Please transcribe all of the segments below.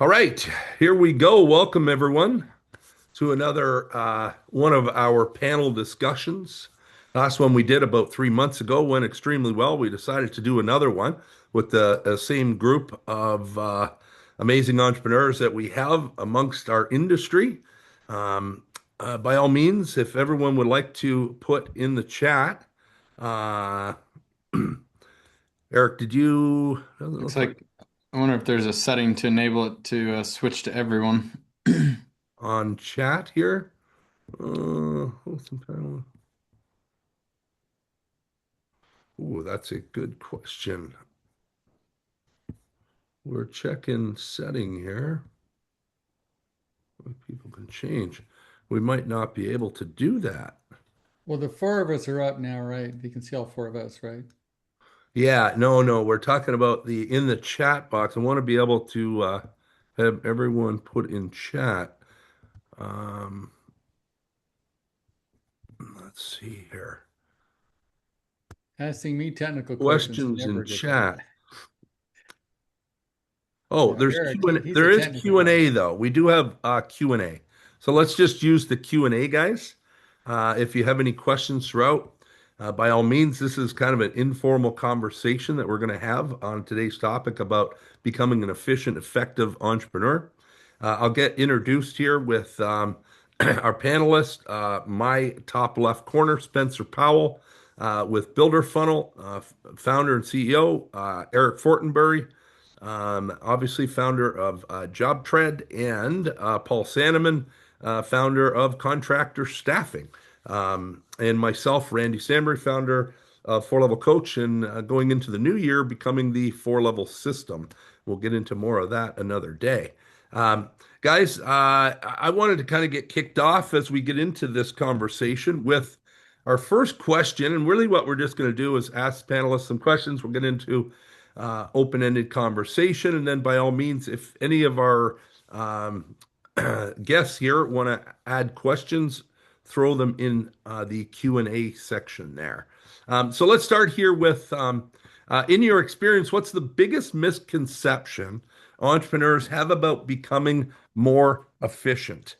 All right, here we go. Welcome, everyone, to another one of our panel discussions. Last one we did about 3 months ago went extremely well. We decided to do another one with the same group of amazing entrepreneurs that we have amongst our industry. Um, by all means, if everyone would like to put in the chat, uh, Eric, did you? Doesn't Looks look like like I wonder if there's a setting to enable it to switch to everyone. on chat here. Ooh, that's a good question. We're checking setting here. People can change. We might not be able to do that. Well, the four of us are up now, right? You can see all four of us, right? Yeah, no. We're talking about the in the chat box. I want to be able to have everyone put in chat. Um, let's see here. Asking me technical questions is Questions never in a good thing. chat. Oh, Yeah, there's Eric, Q and he's a there is technical Q and guy. A though. We do have Q&A. So let's just use the Q&A, guys. If you have any questions throughout, by all means, this is kind of an informal conversation that we're going to have on today's topic about becoming an efficient, effective entrepreneur. I'll get introduced here with our panelist, my top left corner, Spencer Powell, with Builder Funnel, founder and CEO, Eric Fortenberry, obviously founder of JobTread, and Paul Sanneman, founder of Contractor Staffing, and myself, Randy Stanbury, founder of Four Level Coach, and going into the new year, becoming the Four Level System. We'll get into more of that another day. Guys, I wanted to kind of get kicked off as we get into this conversation with our first question. And really, what we're just going to do is ask panelists some questions. We'll get into open-ended conversation. And then by all means, if any of our um, guests here want to add questions, throw them in the Q&A section there. So let's start here with, in your experience, what's the biggest misconception entrepreneurs have about becoming more efficient?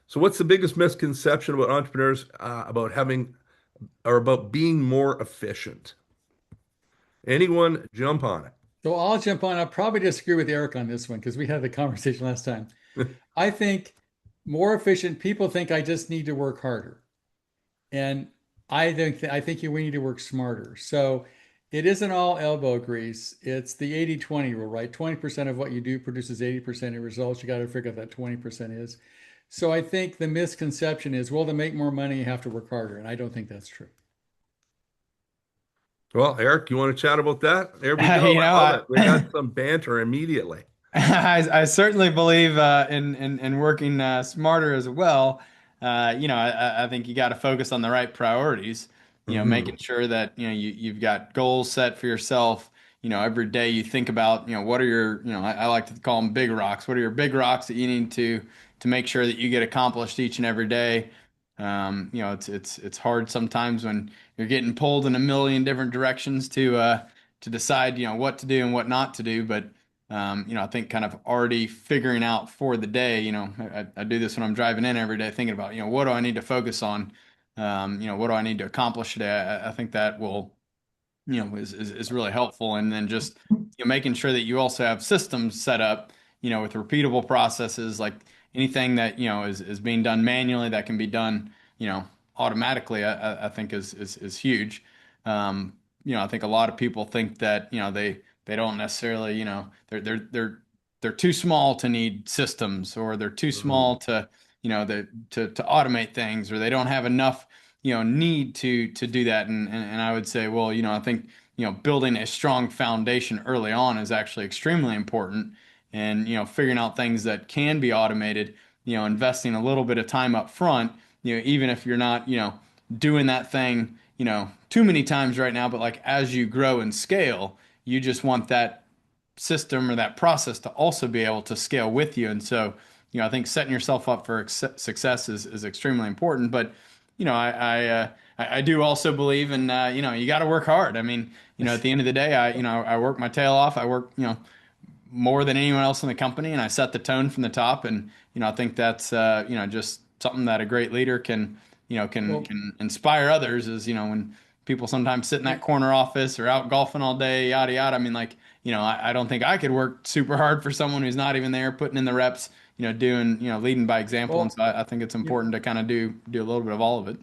So what's the biggest misconception about entrepreneurs about having or about being more efficient? Anyone jump on So I'll jump on. I'll probably disagree with Eric on this one because we had the conversation last time. it? I think more efficient people think I just need to work harder. And I think we need to work smarter. So it isn't all elbow grease. It's the 80-20 rule, right? 20% of what you do produces 80% of results. You got to figure out that 20% is. So I think the misconception is, well, to make more money, you have to work harder. And I don't think that's true. Well, Eric, you want to chat about that? There we go. You know, I love it. We got I some banter immediately. I certainly believe in working smarter as well. I think you got to focus on the right priorities. Hmm. Making sure that you've got goals set for yourself. Every day you think about what are your I like to call them big rocks. What are your big rocks that you need to make sure that you get accomplished each and every day? It's hard sometimes when you're getting pulled in a million different directions to decide what to do and what not to do, but I think kind of already figuring out for the day, I do this when I'm driving in every day, thinking about, what do I need to focus on? What do I need to accomplish today? I think that will, is really helpful. And then just, making sure that you also have systems set up, with repeatable processes, like anything that, is being done manually that can be done, automatically, I think is huge. I think a lot of people think that, they don't necessarily, they're too small to need systems, or they're too Hmm. small to, to automate things, or they don't have enough, need to do that. And I would say, well, I think, building a strong foundation early on is actually extremely important. And, figuring out things that can be automated, investing a little bit of time up front, even if you're not, doing that thing, too many times right now, but like as you grow and scale, you just want that system or that process to also be able to scale with you. And so, I think setting yourself up for success is extremely important. But, I I do also believe in, you got to work hard. I mean, at the end of the day, I work my tail off. I work, more than anyone else in the company, and I set the tone from the top. And I think that's just something that a great leader can Well, can inspire others. Is when people sometimes sit in yeah, that corner office or out golfing all day, yada yada. I mean, like I don't think I could work super hard for someone who's not even there, putting in the reps. Doing leading by example. And well, so I think it's you important to kind of do a little bit of all of it.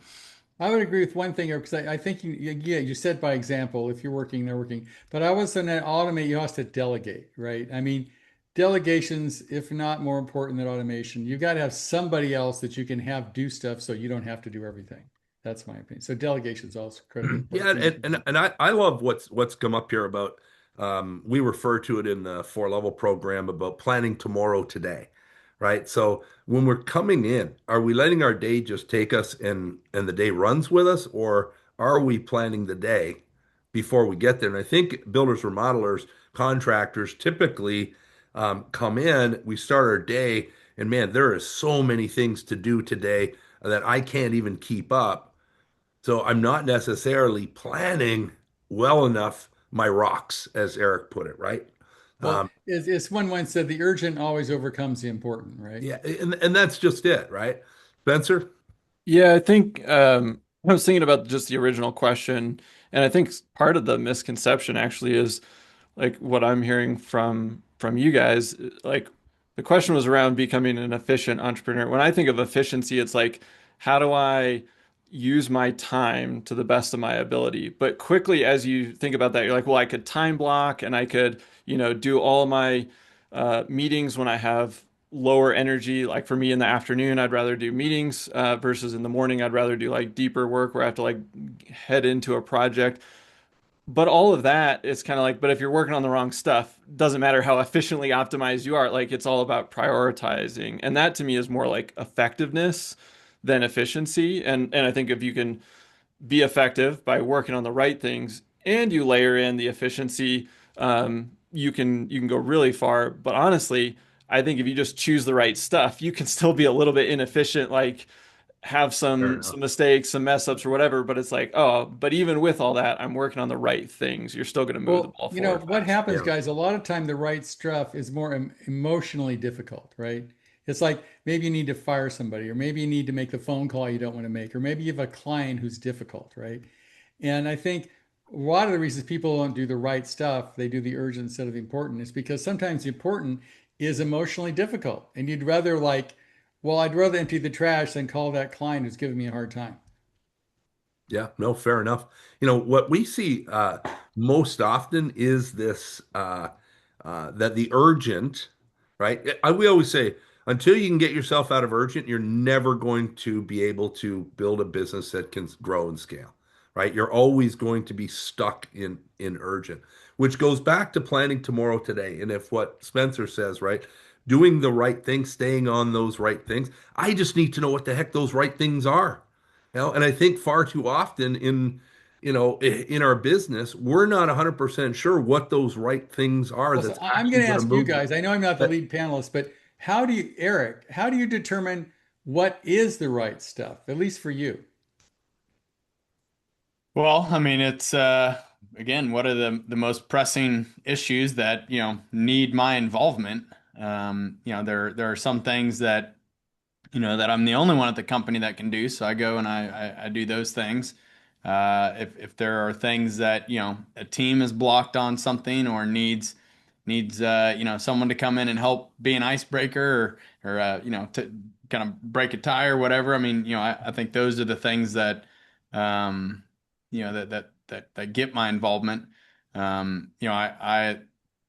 I would agree with one thing here because I think yeah, you said by example, if you're working, they're working. But I was going to automate, you have to delegate, right? I mean, delegations, if not more important than automation, you got to have somebody else that you can have do stuff so you don't have to do everything. That's my opinion. So delegation is also critically Yeah, important. and I love what's come up here about we refer to it in the four level program about planning tomorrow today, right? So when we're coming in, are we letting our day just take us and the day runs with us, or are we planning the day before we get there? And I think builders, remodelers, contractors typically come in, we start our day, and man, there is so many things to do today that I can't even keep up. So I'm not necessarily planning well enough my rocks, as Eric put it, right? Well, Um, it's one once said the urgent always overcomes the important, right? yeah, and that's just it, right? Spencer? Yeah, I think I was thinking about just the original question, and I think part of the misconception actually is like what I'm hearing from you guys. Like the question was around becoming an efficient entrepreneur. When I think of efficiency, it's like how do I use my time to the best of my ability? But quickly, as you think about that, you're like, well, I could time block and I could, do all my meetings when I have lower energy. Like for me in the afternoon, I'd rather do meetings versus in the morning, I'd rather do like deeper work where I have to like head into a project. But all of that is kind of like, but if you're working on the wrong stuff, doesn't matter how efficiently optimized you are, like it's all about prioritizing. And that to me is more like effectiveness than efficiency. And I think if you can be effective by working on the right things and you layer in the efficiency, you can go really far. But honestly, I think if you just choose the right stuff, you can still be a little bit inefficient, like have Fair some enough. mistakes, some mess ups or whatever. But it's like, oh, but even with all that, I'm working on the right things. You're still going to move the Well, ball forward what fast. happens, Yeah. guys, a lot of time the right stuff is more emotionally difficult, right? It's like maybe you need to fire somebody, or maybe you need to make the phone call you don't want to make, or maybe you have a client who's difficult, right? And I think a lot of the reasons people don't do the right stuff, they do the urgent instead of the important, is because sometimes the important is emotionally difficult. And you'd rather like, well, I'd rather empty the trash than call that client who's giving me a hard time. Yeah, no, fair enough. What we see most often is this that the urgent, right? We always say until you can get yourself out of urgent, you're never going to be able to build a business that can grow and scale, right? You're always going to be stuck in urgent, which goes back to planning tomorrow today. And if what Spencer says, right? Doing the right thing, staying on those right things. I just need to know what the heck those right things are. And I think far too often in our business, we're not 100% sure what those right things are Well, so that's I'm going actually to going to ask you move guys. I know I'm not the that. lead panelist, but Eric, how do you determine what is the right stuff, at least for you? Well, I mean, it's again, what are the most pressing issues that, need my involvement? There are some things that, that I'm the only one at the company that can do, so I go and I do those things. If there are things that, a team is blocked on something or needs someone to come in and help be an icebreaker or to kind of break a tie or whatever. I mean, I think those are the things that um that get my involvement. I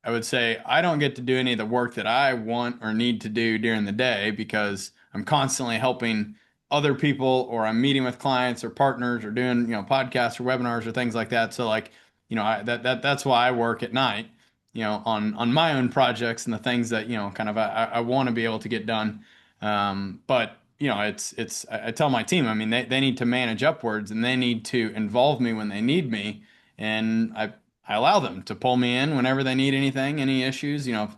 would say I don't get to do any of the work that I want or need to do during the day because I'm constantly helping other people or I'm meeting with clients or partners or doing, podcasts or webinars or things like that. So like, that's why I work at night, on my own projects and the things that, kind of I want to be able to get done. But I tell my team, I mean, they need to manage upwards and they need to involve me when they need me. And I allow them to pull me in whenever they need anything, any issues, if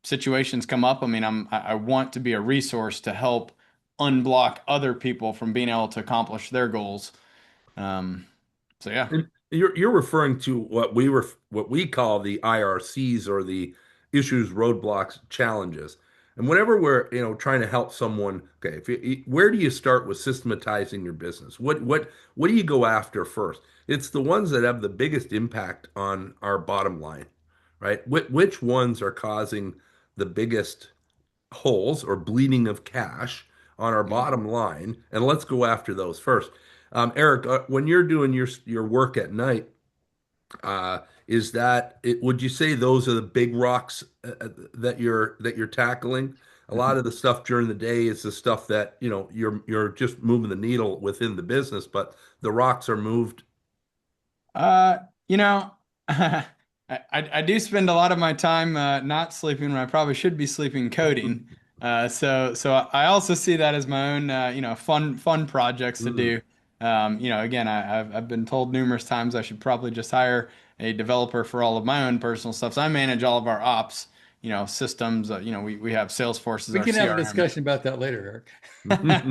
situations come up. I mean, I want to be a resource to help unblock other people from being able to accomplish their goals. Um, so yeah. And you're referring to what we call the IRCs, or the issues, roadblocks, challenges. And whenever we're, trying to help someone, okay, where do you start with systematizing your business? What do you go after first? It's the ones that have the biggest impact on our bottom line, right? Which ones are causing the biggest holes or bleeding of cash on our Yeah. bottom line, and let's go after those first. Eric, when you're doing your work at night, is that it? Would you say those are the big rocks that you're tackling? A lot of the stuff during the day is the stuff that you're just moving the needle within the business, but the rocks are moved. Uh, you know, I do spend a lot of my time not sleeping when I probably should be sleeping coding. So I also see that as my own fun projects to Mm. do. Again, I've been told numerous times I should probably just hire a developer for all of my own personal stuff. So I manage all of our ops, systems. We have Salesforce as We our can have a CRM. discussion about that later,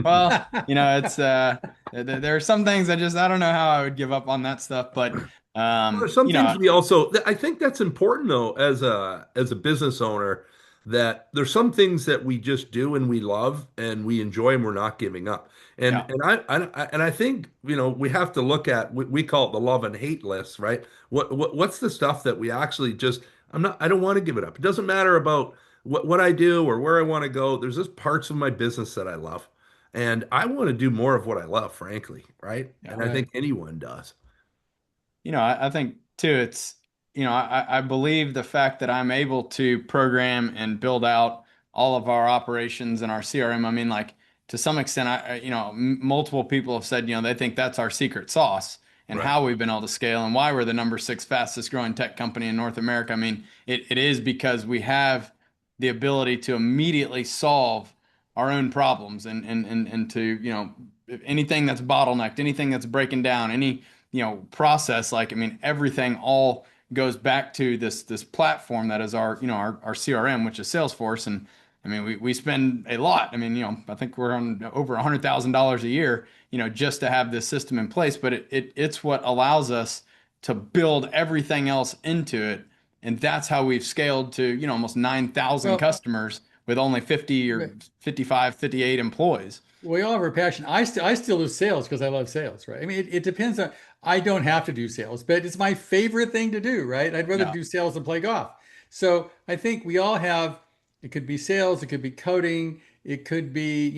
Well, Eric. it's there are some things I don't know how I would give up on that stuff, but Well, there's some you know, things we also, I think that's important though, as a business owner, that there's some things that we just do and we love and we enjoy and we're not giving up. And yeah. and I think, we have to look at, we call it the love and hate list, right? What's the stuff that we actually just, I don't want to give it up. It doesn't matter about what I do or where I want to go. There's just parts of my business that I love. And I want to do more of what I love, frankly, right? Yeah. And I Right. think anyone does. I think too, it's, I believe the fact that I'm able to program and build out all of our operations and our CRM. I mean, like to some extent, multiple people have said, they think that's our secret sauce and Right. how we've been able to scale and why we're the number six fastest growing tech company in North America. I mean, it is because we have the ability to immediately solve our own problems and to, if anything that's bottlenecked, anything that's breaking down, any process, like I mean everything all goes back to this platform that is our CRM, which is Salesforce. And I mean we spend a lot. I mean, I think we're on over $100,000 a year, just to have this system in place, but it's what allows us to build everything else into it. And that's how we've scaled to almost 9,000 Well, customers with only 50 or 55, 58 employees. we all have our passion. I still do sales because I love sales, right? I mean, it depends on. I don't have to do sales, but it's my favorite thing to do, right? I'd rather Yeah. do sales than play golf. So I think we all have. It could be sales, it could be coding, it could be,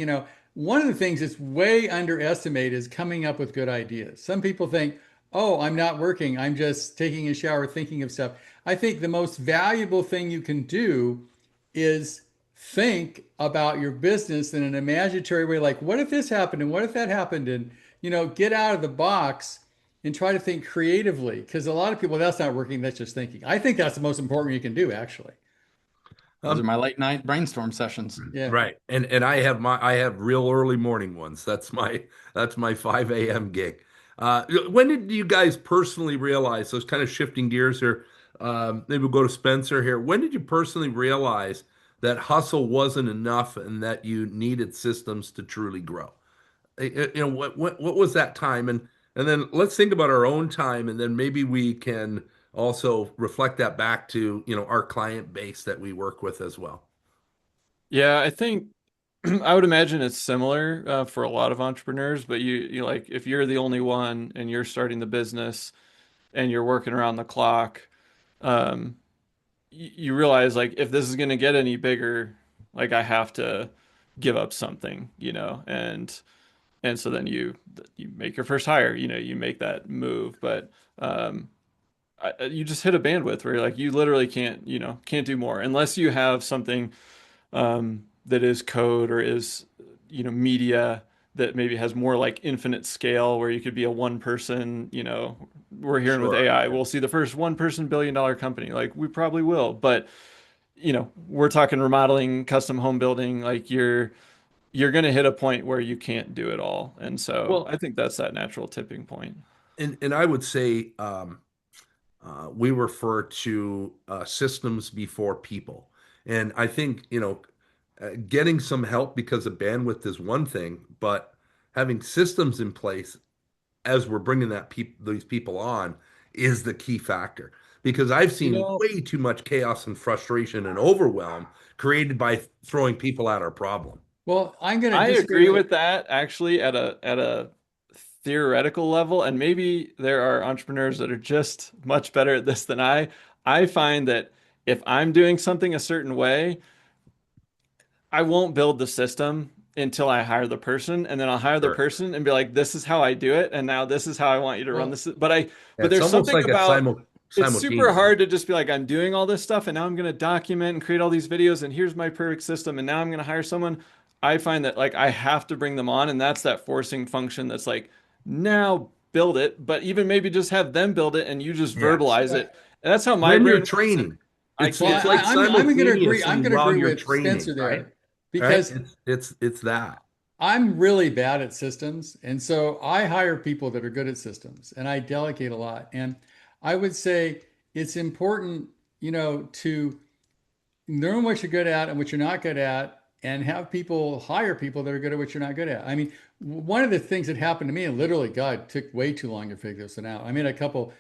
one of the things that's way underestimated is coming up with good ideas. Some people think, oh, I'm not working, I'm just taking a shower, thinking of stuff. I think the most valuable thing you can do is think about your business in an imaginary way, like what if this happened and what if that happened, and get out of the box and try to think creatively, because a lot of people, that's not working, that's just thinking. I think that's the most important you can do, actually. Those are Um, my late night brainstorm sessions. Yeah. right. And I have real early morning ones. That's my 5 a.m. gig. When did you guys personally realize, so it's kind of shifting gears here? Maybe we'll go to Spencer here. When did you personally realize that hustle wasn't enough and that you needed systems to truly grow? What was that time? And then let's think about our own time, and then maybe we can also reflect that back to, our client base that we work with as well. Yeah, I think I would imagine it's similar for a lot of entrepreneurs, but you like if you're the only one and you're starting the business and you're working around the clock, um, you realize like if this is going to get any bigger, like I have to give up something, and so then you make your first hire, you make that move, but you just hit a bandwidth where you're like you literally can't do more unless you have something that is code or is media that maybe has more like infinite scale where you could be a one person, we're hearing with Sure. AI, we'll see the first one person billion-dollar company. Like we probably will, but we're talking remodeling, custom home building, like you're going to hit a point where you can't do it all. And so I Well, think that's that natural tipping point. and I would say, we refer to systems before people. And I think, getting some help because of bandwidth is one thing, but having systems in place as we're bringing these people on is the key factor. Because I've You seen know, way too much chaos and frustration and overwhelm created by throwing people at our problem. well, I'm going to I disagree agree with with that actually at a theoretical level, and maybe there are entrepreneurs that are just much better at this than I. I find that if I'm doing something a certain way, I won't build the system until I hire the person, and then I'll hire the Sure. person and be like, "This is how I do it, and now this is how I want you to run well, this." Yeah, But it's there's almost something like a about it's super simultaneous. hard to just be like, "I'm doing all this stuff, and now I'm going to document and create all these videos, and here's my perfect system, and now I'm going to hire someone." I find that like I have to bring them on, and that's that forcing function that's like, now build it, but even maybe just have them build it, and you just Yes. verbalize it. And that's how my Then you're brain works, and training. I well, It's can't. like I'm going to agree. I'm simultaneously going to while agree you're with training, Spencer right? there Right? because It's that. I'm really bad at systems. And so I hire people that are good at systems and I delegate a lot. And I would say it's important, to learn what you're good at and what you're not good at and have people hire people that are good at what you're not good at. I mean, one of the things that happened to me, and literally, God, took way too long to figure this one out. I made a couple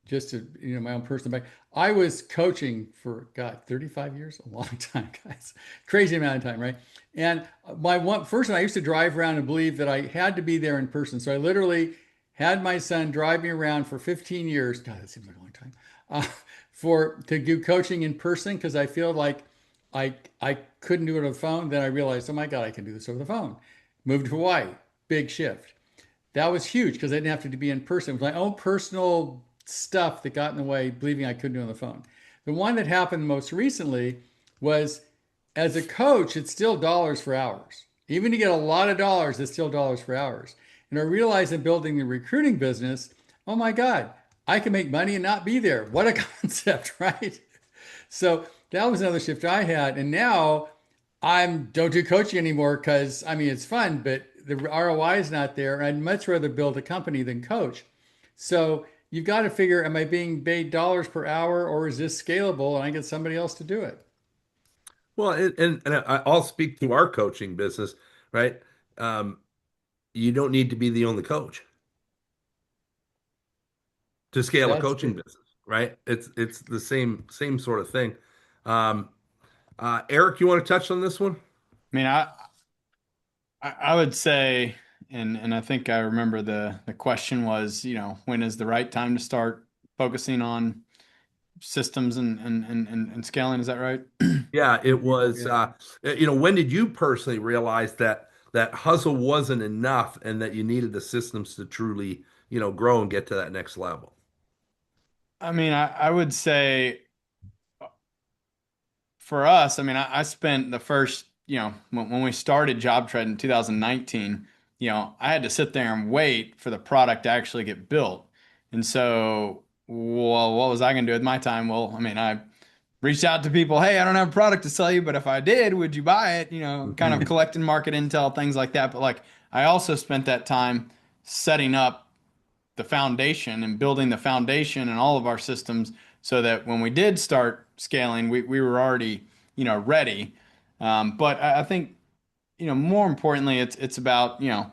just to my own personal back. I was coaching for God 35 years, a long time, guys, crazy amount of time, right? And my one first, I used to drive around and believe that I had to be there in person. So I literally had my son drive me around for 15 years. God, that seems like a long time. Uh, for to do coaching in person because I feel like I couldn't do it on the phone. Then I realized, oh my God, I can do this over the phone. Moved to Hawaii, big shift. That was huge because I didn't have to be in person. It was my own personal stuff that got in the way, believing I couldn't do it on the phone. The one that happened most recently was as a coach, it's still dollars for hours. Even to get a lot of dollars, it's still dollars for hours. And I realized in building the recruiting business, oh my God, I can make money and not be there. What a concept, right? So that was another shift I had. And now I'm don't do coaching anymore because I mean it's fun, but the ROI is not there. I'd much rather build a company than coach. So you've got to figure, am I being paid dollars per hour or is this scalable and I get somebody else to do it? Well, I'll speak to our coaching business, right? Um, you don't need to be the only coach to scale a That's coaching true. business, right? It's the same sort of thing. Um, Eric, you want to touch on this one? I mean, I would say, and I think I remember the question was, when is the right time to start focusing on systems and scaling? Is that right? Yeah, And it people, was. yeah. When did you personally realize that hustle wasn't enough and that you needed the systems to truly, grow and get to that next level? I mean, I would say for us, I mean, I spent the first, when we started Job Tread in 2019, I had to sit there and wait for the product to actually get built. And so, well, what was I going to do with my time? Well, I mean, I reached out to people, hey, I don't have a product to sell you, but if I did, would you buy it? Kind of Mhm. collecting market intel, things like that. But like, I also spent that time setting up the foundation and building the foundation and all of our systems so that when we did start scaling, we were already, ready. But I think, more importantly, it's about, you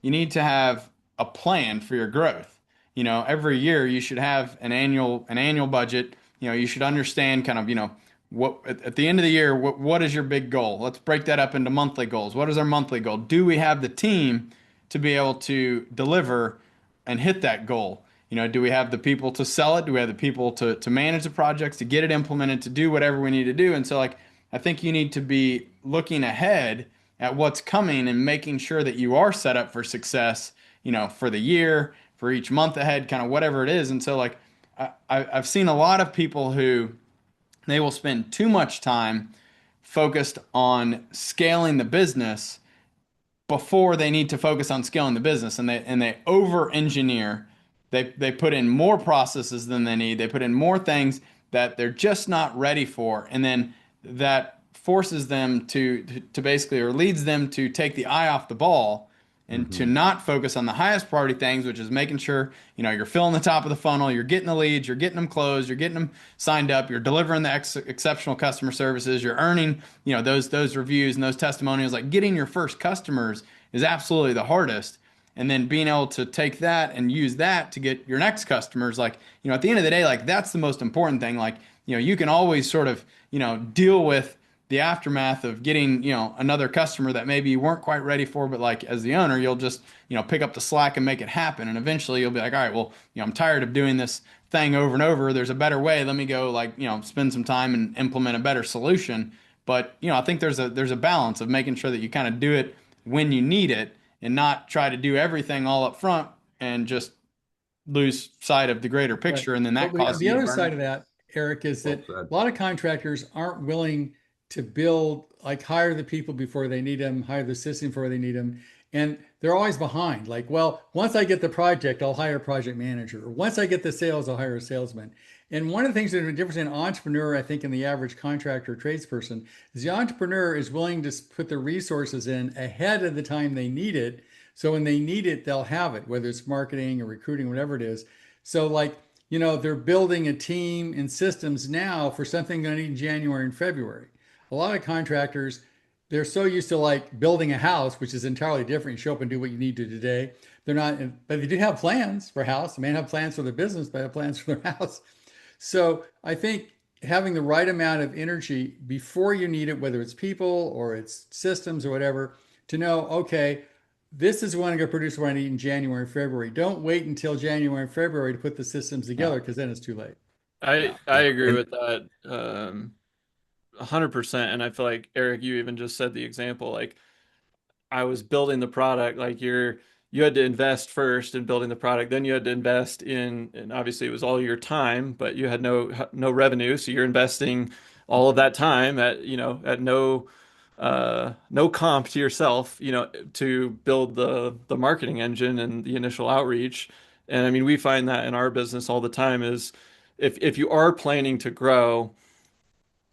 need to have a plan for your growth. Every year you should have an annual budget. You should understand kind of, what at the end of the year, what is your big goal? Let's break that up into monthly goals. What is our monthly goal? Do we have the team to be able to deliver and hit that goal? Do we have the people to sell it? Do we have the people to manage the projects, to get it implemented, to do whatever we need to do? And so, like, I think you need to be looking ahead at what's coming and making sure that you are set up for success, for the year, for each month ahead, kind of whatever it is. And so, like, I've seen a lot of people who they will spend too much time focused on scaling the business before they need to focus on scaling the business, and they over engineer. They put in more processes than they need. They put in more things that they're just not ready for, and then that forces them to basically, or leads them to take the eye off the ball and to Mhm. not focus on the highest priority things, which is making sure you're filling the top of the funnel, you're getting the leads, you're getting them closed, you're getting them signed up, you're delivering the exceptional customer services, you're earning those reviews and those testimonials. Like, getting your first customers is absolutely the hardest. and then being able to take that and use that to get your next customers. Like, at the end of the day, like that's the most important thing. Like, you can always sort of, deal with the aftermath of getting, another customer that maybe you weren't quite ready for, but like as the owner, you'll just, pick up the slack and make it happen. And eventually you'll be like, all right, well, I'm tired of doing this thing over and over. There's a better way. Let me go like, spend some time and implement a better solution. But, I think there's a balance of making sure that you kind of do it when you need it and not try to do everything all up front and just lose sight of the greater Right. picture. And then that But causes the you to other burn side out. of that, Eric, is Well that said. a lot of contractors aren't willing to build, like hire the people before they need them, hire the system before they need them. And they're always behind. Like, well, once I get the project, I'll hire a project manager. Or once I get the sales, I'll hire a salesman. And one of the things that is the difference in an entrepreneur, I think, and the average contractor or tradesperson is the entrepreneur is willing to put the resources in ahead of the time they need it. So when they need it, they'll have it, whether it's marketing or recruiting, whatever it is. So like, they're building a team and systems now for something going to need in January and February. A lot of contractors, they're so used to like building a house, which is entirely different. You show up and do what you need to today. They're not, but they do have plans for a house. They may have plans for their business, but they have plans for their house. So I think having the right amount of energy before you need it, whether it's people or it's systems or whatever, to know, okay, this is when I'm going to produce what I need in January, February. Don't wait until January and February to put the systems Yeah. together because then it's too late. Yeah. I agree And with that 100%. And I feel like Eric, you even just said the example. Like I was building the product, like you had to invest first in building the product, then you had to invest in, and obviously it was all your time, but you had no revenue, so you're investing all of that time at at no comp to yourself, to build the marketing engine and the initial outreach. And I mean, we find that in our business all the time is if you are planning to grow,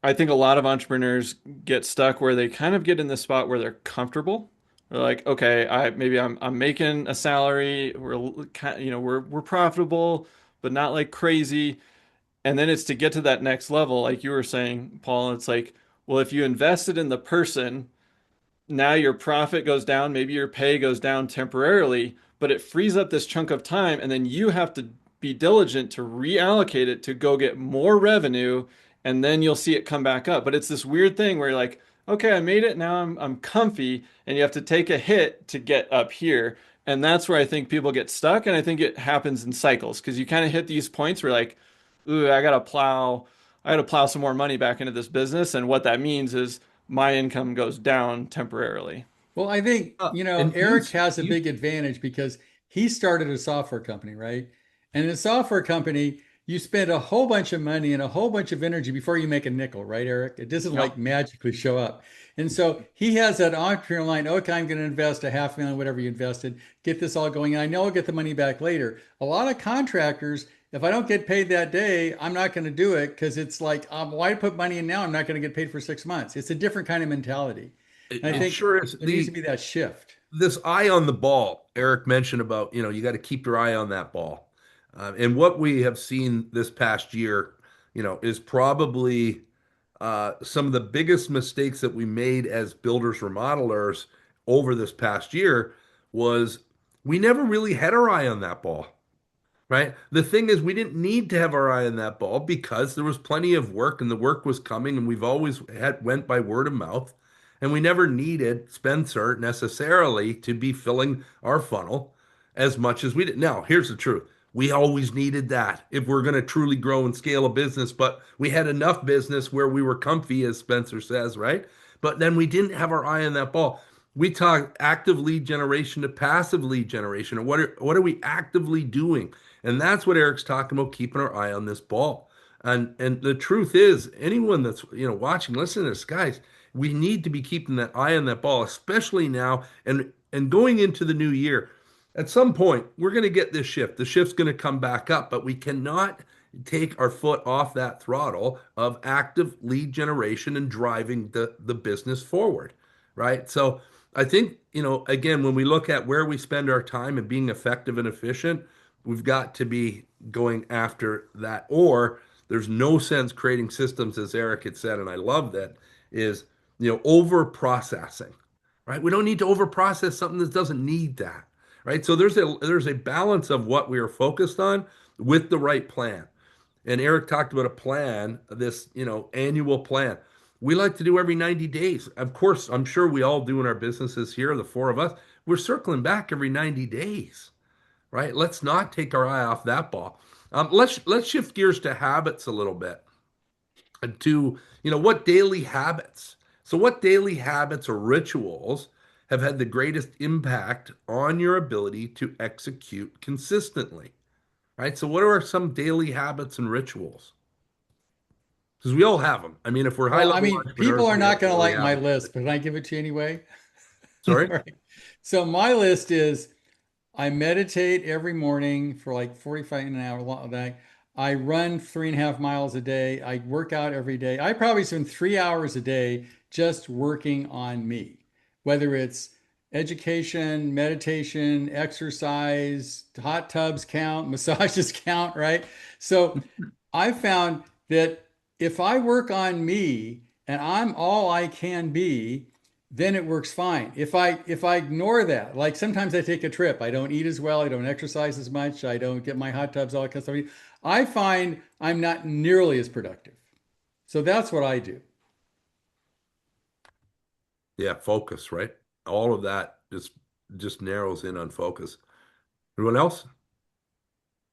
I think a lot of entrepreneurs get stuck where they kind of get in this spot where they're comfortable. They're like, okay, I'm making a salary. We're profitable, but not like crazy. And then it's to get to that next level, like you were saying, Paul. It's like, well, if you invested in the person, now your profit goes down, maybe your pay goes down temporarily, but it frees up this chunk of time, and then you have to be diligent to reallocate it to go get more revenue, and then you'll see it come back up. But it's this weird thing where you're like, okay, I made it, now I'm comfy, and you have to take a hit to get up here. And that's where I think people get stuck, and I think it happens in cycles because you kind of hit these points where like, ooh, I gotta plow some more money back into this business, and what that means is my income goes down temporarily. Well, I think, and Eric has a you big advantage because he started a software company, right? And in a software company, you spend a whole bunch of money and a whole bunch of energy before you make a nickel, right, Eric? It doesn't Yep. like magically show up. And so he has that entrepreneur line, okay, I'm going to invest a 500,000, whatever you invested, get this all going. And I know I'll get the money back later. A lot of contractors, if I don't get paid that day, I'm not going to do it because it's like, why put money in now? I'm not going to get paid for 6 months. It's a different kind of mentality. And I it think sure is there needs to be that shift. this eye on the ball. Eric mentioned about, you got to keep your eye on that ball. And what we have seen this past year, is probably some of the biggest mistakes that we made as builders remodelers over this past year was we never really had our eye on that ball. Right. The thing is, we didn't need to have our eye on that ball because there was plenty of work and the work was coming, and we've always had went by word of mouth, and we never needed Spencer necessarily to be filling our funnel as much as we did. Now, here's the truth. We always needed that if we're going to truly grow and scale a business, but we had enough business where we were comfy, as Spencer says, right? But then we didn't have our eye on that ball. We talk active lead generation to passive lead generation. And what are we actively doing? And that's what Eric's talking about, keeping our eye on this ball. And the truth is, anyone that's watching, listen to this, guys, we need to be keeping that eye on that ball, especially now and going into the new year. At some point, we're going to get this shift. The shift's going to come back up, but we cannot take our foot off that throttle of active lead generation and driving the business forward, right? So I think, again, when we look at where we spend our time and being effective and efficient, we've got to be going after that. Or there's no sense creating systems, as Eric had said, and I love that, is, over processing, right? We don't need to over process something that doesn't need that, right? So there's a balance of what we are focused on with the right plan. And Eric talked about a plan, this, annual plan. We like to do every 90 days. Of course, I'm sure we all do in our businesses here, the four of us. We're circling back every 90 days, right? Let's not take our eye off that ball. Let's shift gears to habits a little bit and to, what daily habits. So what daily habits or rituals have had the greatest impact on your ability to execute consistently, right? So what are some daily habits and rituals? Because we all have them. I mean, if we're high Well, I level mean, people entrepreneurs, are we have not going to daily like my habits. list, but can I give it to you anyway? Sorry? Right. So my list is I meditate every morning for like 45 an hour long. I run 3.5 miles a day. I work out every day. I probably spend 3 hours a day just working on me, whether it's education, meditation, exercise, hot tubs count, massages count, right? So I found that if I work on me and I'm all I can be, then it works fine. If I ignore that, like sometimes I take a trip, I don't eat as well, I don't exercise as much, I don't get my hot tubs, all that kind of stuff. I find I'm not nearly as productive. So that's what I do. Yeah, focus, right? All of that just narrows in on focus. Everyone else?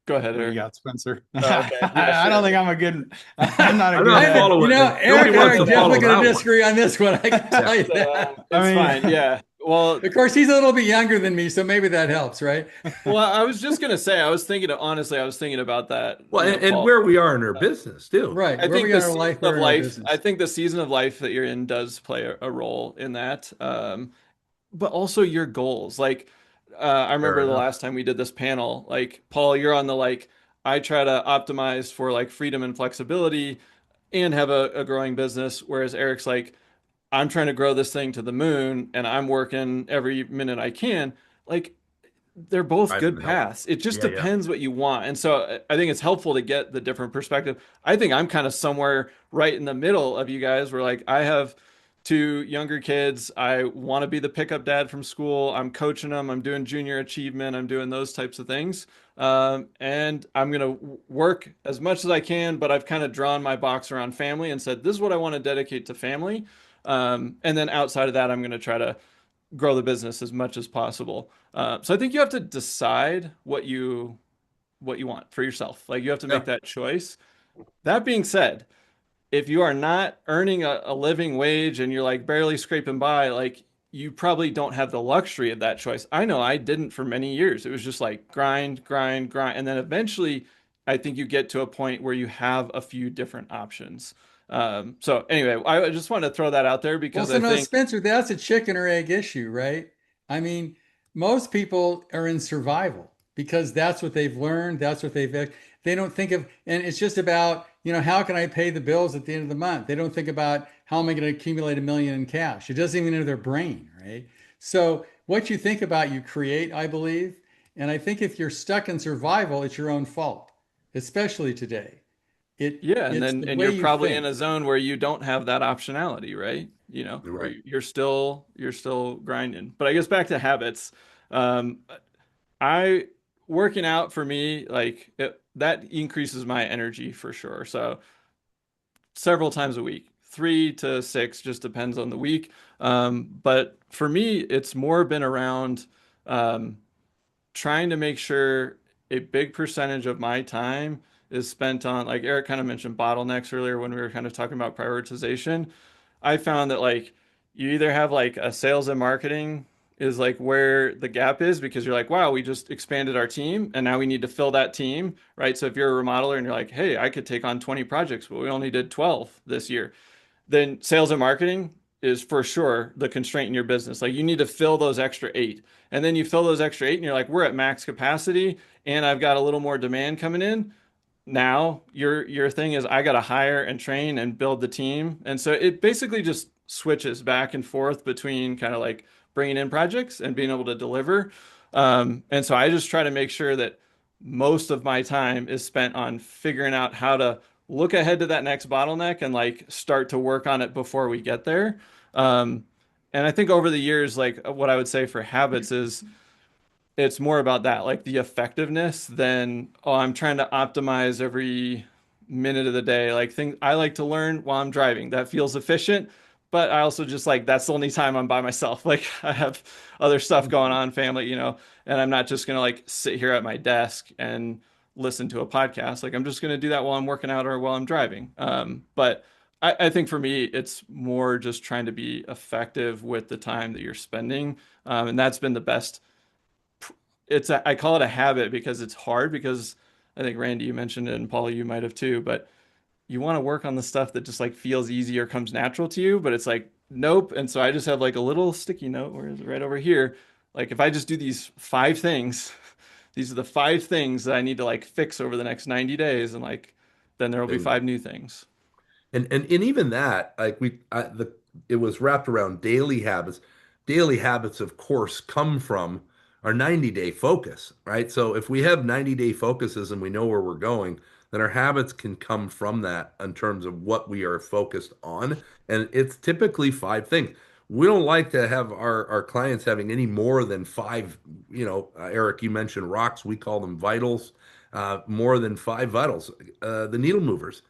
Go ahead, What do you Eric. got, Spencer? Oh, okay. Yeah, I don't sure. think I'm a good. I'm not a I'm good. not I, following it. Nobody Eric and I wants are to definitely follow going to that one. disagree on this one. I can Yeah. tell you So that. I it's mean, fine. Yeah. Well, Of course, he's a little bit younger than me, so maybe that helps, right? well, I was just gonna say, honestly, I was thinking about that, Well, and Paul. where we are in our business too. Right. I Where think we the are in our season life, of we're in our life, I business. think the season of life that you're in does play a role in that. But also your goals. Like, I Fair remember the enough. last time we did this panel, like, Paul, you're on the like, I try to optimize for like freedom and flexibility and have a growing business. Whereas Eric's like, I'm trying to grow this thing to the moon and I'm working every minute I can. Like, they're both Time good and help. paths. It just Yeah, yeah. depends what you want. And so I think it's helpful to get the different perspective. I think I'm kind of somewhere right in the middle of you guys where like I have two younger kids. I want to be the pickup dad from school. I'm coaching them. I'm doing junior achievement. I'm doing those types of things. And I'm going to work as much as I can, but I've kind of drawn my box around family and said, this is what I want to dedicate to family. And then outside of that, I'm going to try to grow the business as much as possible. So I think you have to decide what you want for yourself. Like you have to make Yeah. that choice. That being said, if you are not earning a living wage and you're like barely scraping by, like you probably don't have the luxury of that choice. I know I didn't for many years. It was just like grind, grind, grind. And then eventually I think you get to a point where you have a few different options. So anyway, I just wanted to throw that out there Well, because so I no, think, Spencer, that's a chicken or egg issue, right? I mean, most people are in survival because that's what they've learned. That's what they don't think of, and it's just about, how can I pay the bills at the end of the month? They don't think about how am I going to accumulate 1 million in cash? It doesn't even enter their brain, right? So what you think about, you create, I believe. And I think if you're stuck in survival, it's your own fault, especially today. yeah, and It's then the and way you're you probably in a think. zone where you don't have that optionality, right? You're Where right. you're still grinding. But I guess back to habits. Um, I working out for me, like that increases my energy for sure. So several times a week, 3 to 6, just depends on the week. But for me, it's more been around um, trying to make sure a big percentage of my time is spent on, like Eric kind of mentioned bottlenecks earlier when we were kind of talking about prioritization. I found that like you either have like a sales and marketing is like where the gap is because you're like, wow, we just expanded our team and now we need to fill that team, right? So if you're a remodeler and you're like, hey, I could take on 20 projects, but we only did 12 this year, then sales and marketing is for sure the constraint in your business. Like you need to fill those extra 8. And then you fill those extra 8 and you're like, we're at max capacity and I've got a little more demand coming in. Now your thing is I got to hire and train and build the team. And so it basically just switches back and forth between kind of like bringing in projects and being able to deliver. And so I just try to make sure that most of my time is spent on figuring out how to look ahead to that next bottleneck and like start to work on it before we get there. Um, and I think over the years, like what I would say for habits is it's more about that, like the effectiveness than, oh, I'm trying to optimize every minute of the day. Like I like to learn while I'm driving. That feels efficient, but I also just like that's the only time I'm by myself. Like I have other stuff going on, family, and I'm not just gonna like sit here at my desk and listen to a podcast. Like I'm just gonna do that while I'm working out or while I'm driving. But I think for me, it's more just trying to be effective with the time that you're spending. And that's been the best. I call it a habit because it's hard because I think Randy, you mentioned it, and Paul, you might have too, but you want to work on the stuff that just like feels easy or comes natural to you, but it's like, nope. And so I just have like a little sticky note, where is it, right over here? Like if I just do these 5 things, these are the 5 things that I need to like fix over the next 90 days, and like then there will be 5 new things. And even that, like it was wrapped around daily habits. Daily habits, of course, come from our 90-day focus, right? So if we have 90-day focuses and we know where we're going, then our habits can come from that in terms of what we are focused on. And it's typically 5 things. We don't like to have our clients having any more than five, Eric, you mentioned rocks, we call them vitals, more than 5 vitals, the needle movers,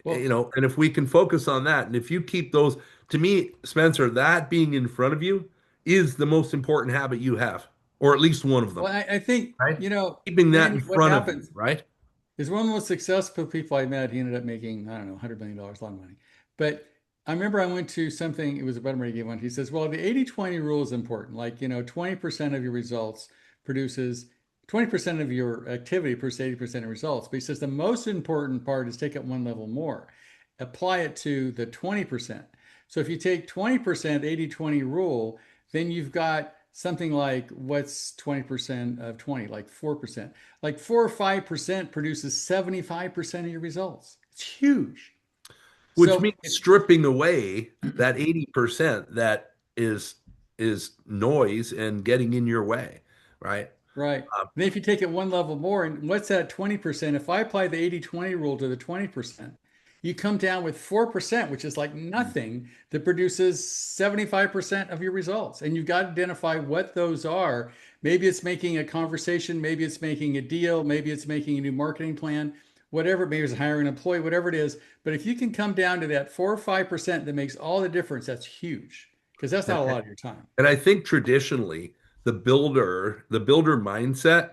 Well, and if we can focus on that, and if you keep those, to me, Spencer, that being in front of you is the most important habit you have, or at least one of them, I think, right? Keeping that in Randy, what front of you, happens right? is one of the most successful people I met. He ended up making, I don't know, $100 million, a lot of money. But I remember I went to something, it was a webinar he gave one. He says, well, the 80-20 rule is important. Like, 20% of your results produces 20% of your activity produces 80% of results. But he says the most important part is take it one level more. Apply it to the 20%. So if you take 20%, 80-20 rule, then you've got something like, what's 20% of 20? Like 4%. Like 4 or 5% produces 75% of your results. It's huge. Which So means stripping away that 80% that is noise and getting in your way, right? right. Then if you take it one level more, and what's that 20%? If I apply the 80-20 rule to the 20%, you come down with 4%, which is like nothing, that produces 75% of your results. And you've got to identify what those are. Maybe it's making a conversation, maybe it's making a deal, maybe it's making a new marketing plan, whatever, maybe it's hiring an employee, whatever it is. But if you can come down to that 4 or 5% that makes all the difference, that's huge because that's not a lot of your time. And I think traditionally the builder mindset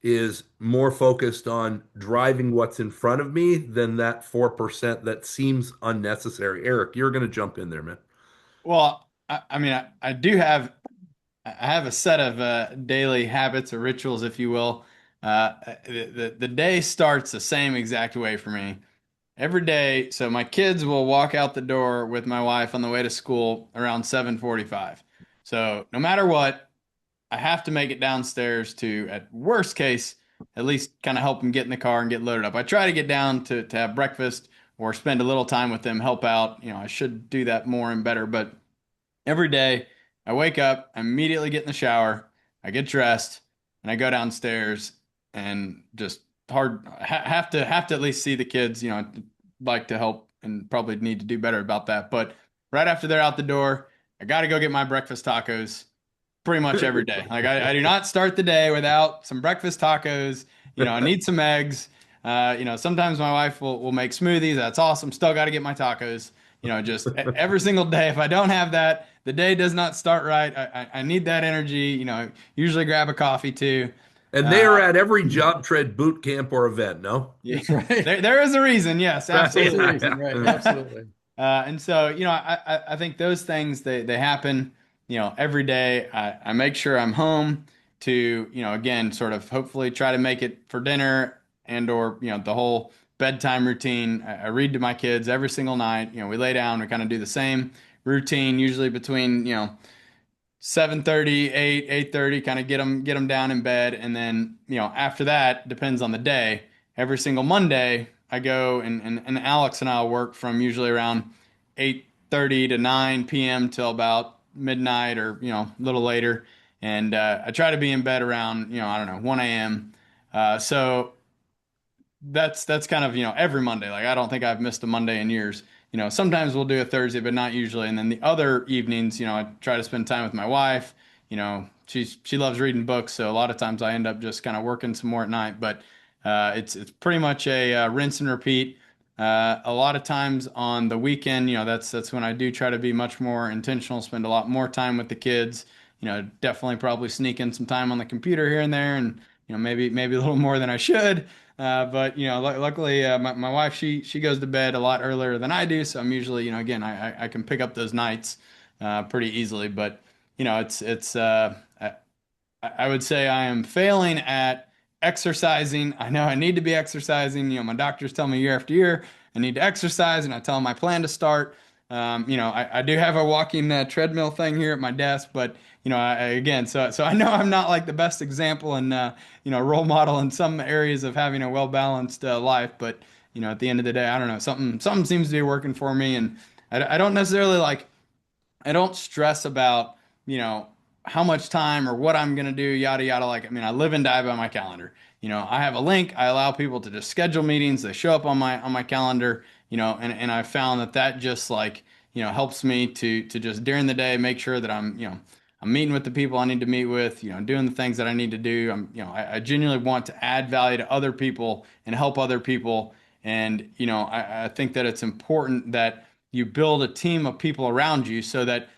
is more focused on driving what's in front of me than that 4% that seems unnecessary. Eric, you're going to jump in there, man. Well, I mean, I do have I have a set of daily habits or rituals, if you will. The day starts the same exact way for me every day. So my kids will walk out the door with my wife on the way to school around 7:45. So no matter what, I have to make it downstairs to, at worst case, at least kind of help them get in the car and get loaded up. I try to get down to have breakfast or spend a little time with them, help out. I should do that more and better, but every day I wake up, I immediately get in the shower, I get dressed, and I go downstairs and just have to at least see the kids. I'd like to help and probably need to do better about that. But right after they're out the door, I got to go get my breakfast tacos pretty much every day. Like I do not start the day without some breakfast tacos. I need some eggs. Sometimes my wife will make smoothies. That's awesome. Still got to get my tacos. Just every single day. If I don't have that, the day does not start right. I need that energy. Usually grab a coffee too. And they are at every job trade boot camp or event, no? Yeah, That's right. there is a reason. Yes, Right. There's a absolutely. reason, right? Absolutely. And so, I think those things they happen, every day. I make sure I'm home to, again, sort of hopefully try to make it for dinner and or, the whole bedtime routine. I read to my kids every single night. We lay down, we kind of do the same routine, usually between, 7:30, 8:30, kind of get them down in bed. And then, after that, depends on the day. Every single Monday, I go and Alex and I'll work from usually around 8:30 to 9 p.m. till about midnight or, a little later. And I try to be in bed around, I don't know, 1 a.m. So that's kind of, every Monday. Like I don't think I've missed a Monday in years. Sometimes we'll do a Thursday, but not usually. And then the other evenings, I try to spend time with my wife. she loves reading books, so a lot of times I end up just kind of working some more at night. But it's pretty much a rinse and repeat. A lot of times on the weekend, that's when I do try to be much more intentional, spend a lot more time with the kids. Definitely probably sneak in some time on the computer here and there, and maybe a little more than I should. But luckily, my wife she goes to bed a lot earlier than I do, so I'm usually again I can pick up those nights pretty easily. But I would say I am failing at exercising. I know I need to be exercising. My doctors tell me year after year I need to exercise, and I tell them I plan to start. I do have a walking treadmill thing here at my desk, but again, so I know I'm not like the best example and role model in some areas of having a well balanced life. But at the end of the day, I don't know, something seems to be working for me, and I don't necessarily like. I don't stress about, how much time or what I'm going to do, yada, yada. Like, I mean, I live and die by my calendar. I have a link. I allow people to just schedule meetings. They show up on my calendar, and I found that just like, helps me to just during the day, make sure that I'm meeting with the people I need to meet with, doing the things that I need to do. I genuinely want to add value to other people and help other people. And, I think that it's important that you build a team of people around you so that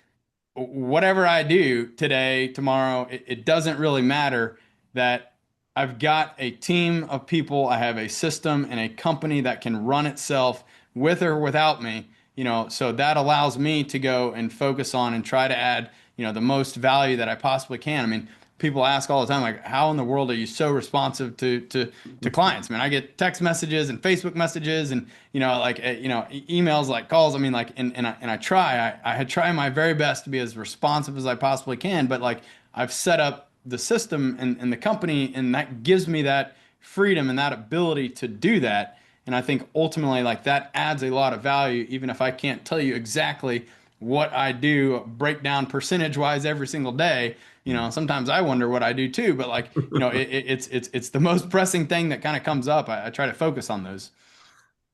whatever I do today, tomorrow, it doesn't really matter that I've got a team of people, I have a system and a company that can run itself with or without me, so that allows me to go and focus on and try to add, the most value that I possibly can. I mean, people ask all the time, like, how in the world are you so responsive to clients? I mean, I get text messages and Facebook messages and emails, like calls. I mean, like, and I try my very best to be as responsive as I possibly can. But like, I've set up the system and the company, and that gives me that freedom and that ability to do that. And I think ultimately, like, that adds a lot of value, even if I can't tell you exactly what I do, break down percentage wise every single day. Sometimes I wonder what I do too, but like, it's the most pressing thing that kind of comes up. I try to focus on those.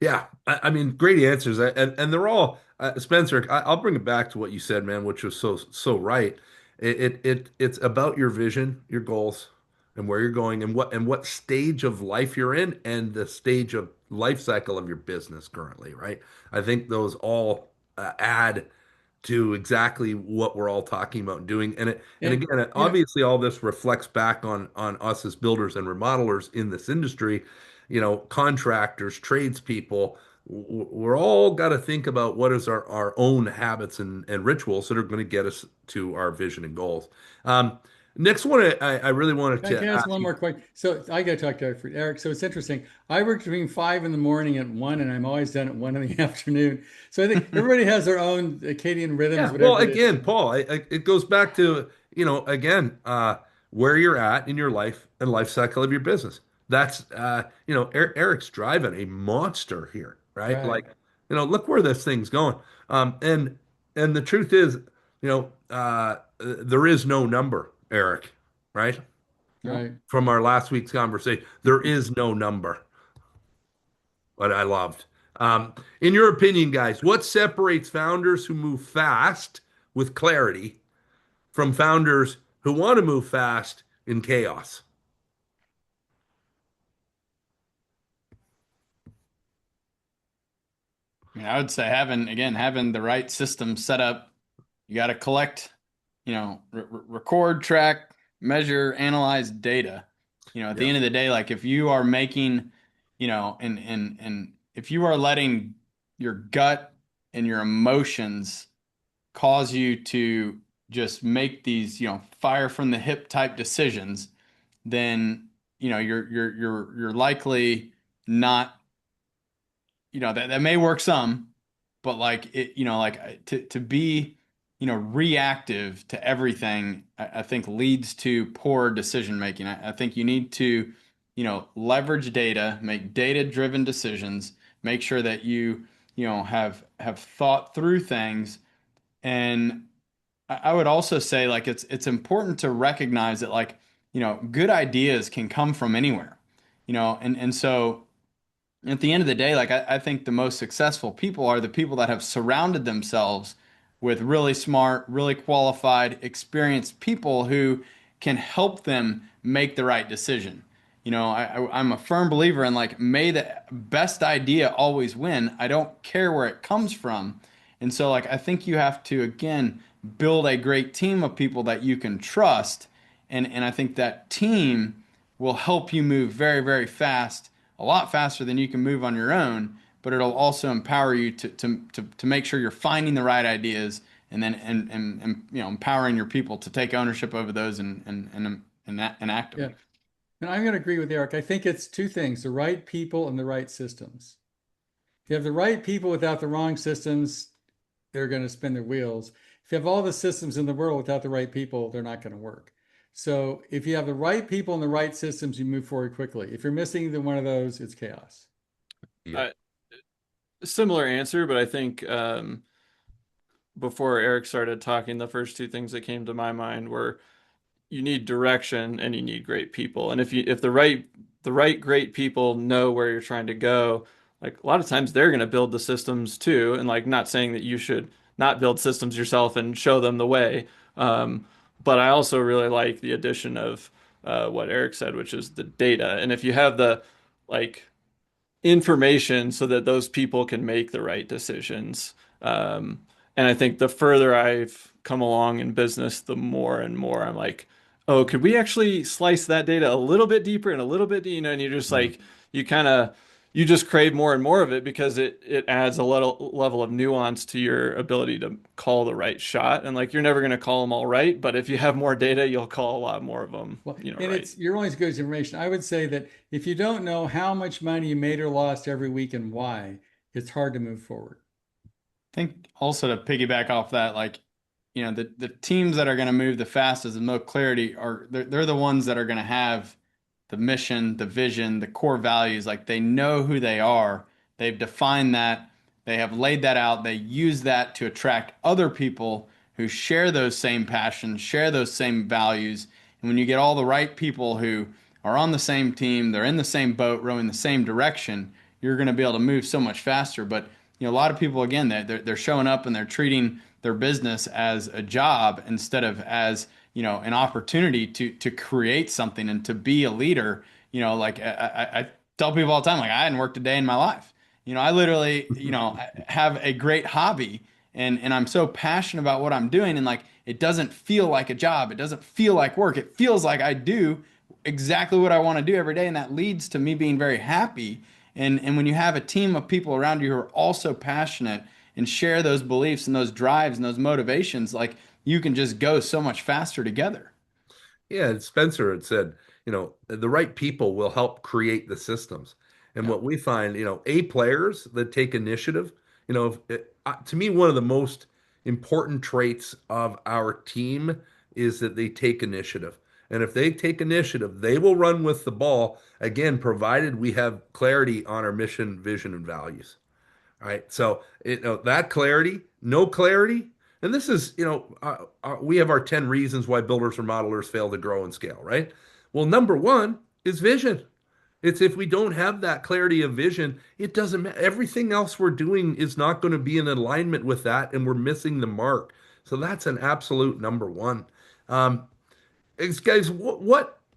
Yeah, I mean, great answers, and they're all Spencer. I'll bring it back to what you said, man, which was so right. It's about your vision, your goals, and where you're going, and what stage of life you're in, and the stage of life cycle of your business currently, right? I think those all add to exactly what we're all talking about and doing. And And again, you know, obviously, all this reflects back on us as builders and remodelers in this industry. Contractors, tradespeople. We're all got to think about what is our own habits and rituals that are going to get us to our vision and goals. Um, Next one, I really wanted can to I ask ask one you. more question? So I got to talk to Eric. So it's interesting. I work between 5 in the morning and 1, and I'm always done at 1 in the afternoon. So I think everybody has their own circadian rhythms, Yeah, well, whatever it is. again, Paul, it goes back to, again, where you're at in your life and life cycle of your business. That's, Eric's driving a monster here, right? Right, Like, look where this thing's going. And the truth is, there is no number, Eric, right? Yeah. right. From our last week's conversation, there is no number, what I loved. In your opinion, guys, what separates founders who move fast with clarity from founders who want to move fast in chaos? I mean, I would say having the right system set up. You got to collect, record, track, measure, analyze data. At the Yeah. end of the day, like if you are making, and if you are letting your gut and your emotions cause you to just make these, fire from the hip type decisions, then you're likely not, that may work some, but like it, like to be, reactive to everything, I think leads to poor decision making. I think you need to, leverage data, make data driven decisions, make sure that you have thought through things. And I would also say like it's important to recognize that like, good ideas can come from anywhere, and so at the end of the day, like I think the most successful people are the people that have surrounded themselves with really smart, really qualified, experienced people who can help them make the right decision. I'm a firm believer in like, may the best idea always win. I don't care where it comes from. And so, like, I think you have to, again, build a great team of people that you can trust. And I think that team will help you move very, very fast, a lot faster than you can move on your own. But it'll also empower you to make sure you're finding the right ideas, and then and empowering your people to take ownership over those and enact Yeah. them. And I'm going to agree with Eric. I think it's two things, the right people and the right systems. If you have the right people without the wrong systems, they're going to spin their wheels. If you have all the systems in the world without the right people, they're not going to work. So if you have the right people and the right systems, you move forward quickly. If you're missing either one of those, it's chaos. Yeah. Uh, Similar answer, but I think before Eric started talking, the first two things that came to my mind were you need direction and you need great people. And if the right great people know where you're trying to go, like a lot of times they're going to build the systems too. And like not saying that you should not build systems yourself and show them the way. Um, but I also really like the addition of what Eric said, which is the data. And if you have the like information so that those people can make the right decisions. And I think the further I've come along in business, the more and more I'm like, oh, could we actually slice that data a little bit deeper and a little bit, and you're just Mm. like, you kind of, you just crave more and more of it because it adds a little level of nuance to your ability to call the right shot. And like, you're never going to call them all right, but if you have more data, you'll call a lot more of them, Well, and right. it's you're only as good as information. I would say that if you don't know how much money you made or lost every week and why, it's hard to move forward. Think also to piggyback off that, like, the teams that are going to move the fastest and most clarity they're the ones that are going to have the mission, the vision, the core values. Like, they know who they are. They've defined that. They have laid that out. They use that to attract other people who share those same passions, share those same values. And when you get all the right people who are on the same team, they're in the same boat, rowing the same direction, you're going to be able to move so much faster. But a lot of people, again, they're showing up and they're treating their business as a job instead of as an opportunity to create something and to be a leader. Like, I tell people all the time, like, I hadn't worked a day in my life. I literally, have a great hobby, and I'm so passionate about what I'm doing, and like, it doesn't feel like a job. It doesn't feel like work. It feels like I do exactly what I want to do every day, and that leads to me being very happy. And when you have a team of people around you who are also passionate and share those beliefs and those drives and those motivations, like, you can just go so much faster together. Yeah, and Spencer had said, the right people will help create the systems. And Yeah. what we find, A players that take initiative, to me, one of the most important traits of our team is that they take initiative. And if they take initiative, they will run with the ball, again, provided we have clarity on our mission, vision, and values. All right. So that clarity, no clarity, and this is, we have our 10 reasons why builders or modelers fail to grow and scale, right? Well, number one is vision. It's if we don't have that clarity of vision, it doesn't matter. Everything else we're doing is not going to be in alignment with that, and we're missing the mark. So that's an absolute number one. Um, guys,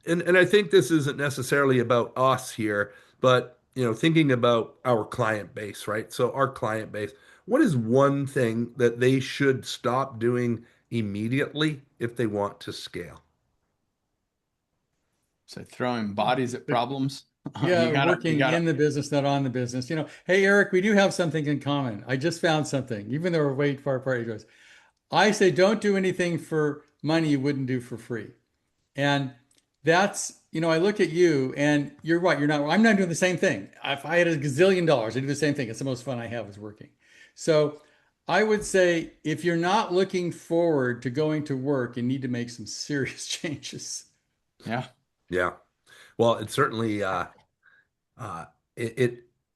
and I think this isn't necessarily about us here, but thinking about our client base, right? So our client base, what is one thing that they should stop doing immediately if they want to scale? So throwing bodies at problems, Yeah, you working gotta. in the business, not on the business. Hey, Eric, we do have something in common. I just found something, even though we're way far apart. He goes, I say, don't do anything for money you wouldn't do for free. And that's, I look at you and you're right. I'm not doing the same thing. If I had a gazillion dollars, I'd do the same thing. It's the most fun I have is working. So I would say if you're not looking forward to going to work, you need to make some serious changes. Yeah. Yeah. Well, it's certainly uh,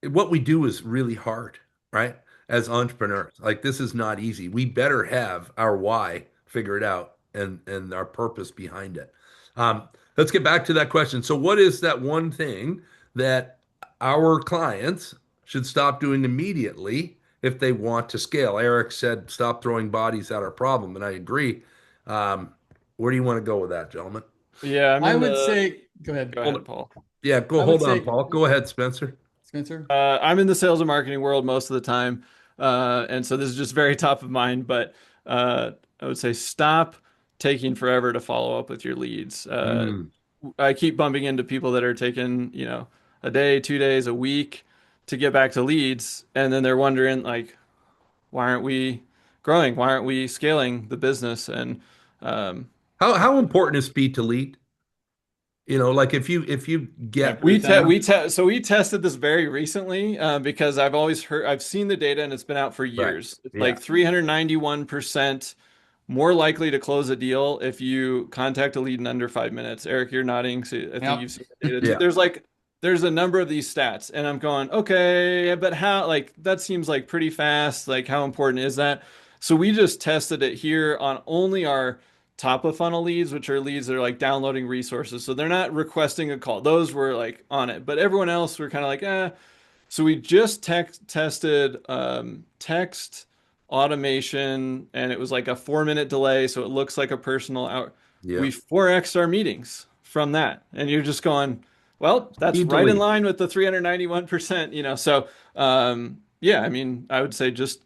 what we do is really hard, right? As entrepreneurs, like this is not easy. We better have our why figured out and our purpose behind it. Let's get back to that question. So, what is that one thing that our clients should stop doing immediately if they want to scale? Eric said, "Stop throwing bodies at our problem," and I agree. Um, where do you want to go with that, gentlemen? Yeah, I'm I in would the. say, go ahead. Go Hold ahead, on. Paul. Yeah, go I would hold on, say, Paul. Go ahead, Spencer. Spencer. I'm in the sales and marketing world most of the time, and so this is just very top of mind. But I would say stop taking forever to follow up with your leads. Mm. I keep bumping into people that are taking, a day, 2 days, a week to get back to leads, and then they're wondering like, why aren't we growing? Why aren't we scaling the business? And um, How important is speed to lead? Like if you get Everything. we tested this very recently because I've seen the data and it's been out for right, years. It's yeah, like 391% more likely to close a deal if you contact a lead in under 5 minutes. Eric, you're nodding, so I think Yep. you've seen the data too. yeah, There's a number of these stats, and I'm going, okay, but how, like, that seems like pretty fast. Like, how important is that? So we just tested it here on only our top of funnel leads, which are leads that are like downloading resources. So they're not requesting a call. Those were like on it, but everyone else were kind of like, eh. So we just tested text automation, and it was like a 4 minute delay, so it looks like a personal out. yeah. We 4x our meetings from that, and you're just going, well, that's Speed to right in lead. line with the 391%. So yeah, I mean, I would say just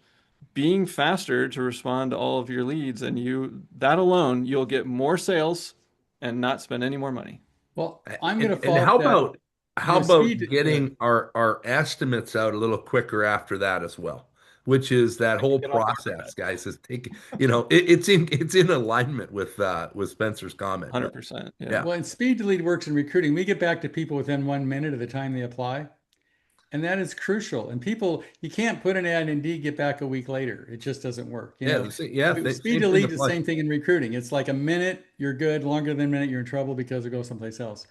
being faster to respond to all of your leads, and that alone, you'll get more sales and not spend any more money. Well, I'm going to And follow how up that, about speed. Go ahead. getting our estimates out a little quicker after that as well, which is that whole Get on board with process, guys, is taking, it's in alignment with Spencer's comment. that. But 100%. Yeah. yeah, Well, and speed to lead works in recruiting. We get back to people within 1 minute of the time they apply. And that is crucial. And people, you can't put an ad in Indeed, get back a week later. It just doesn't work. yeah, Speed same to thing lead is the applies. same thing in recruiting. It's like a minute, you're good. Longer than a minute, you're in trouble because it goes someplace else.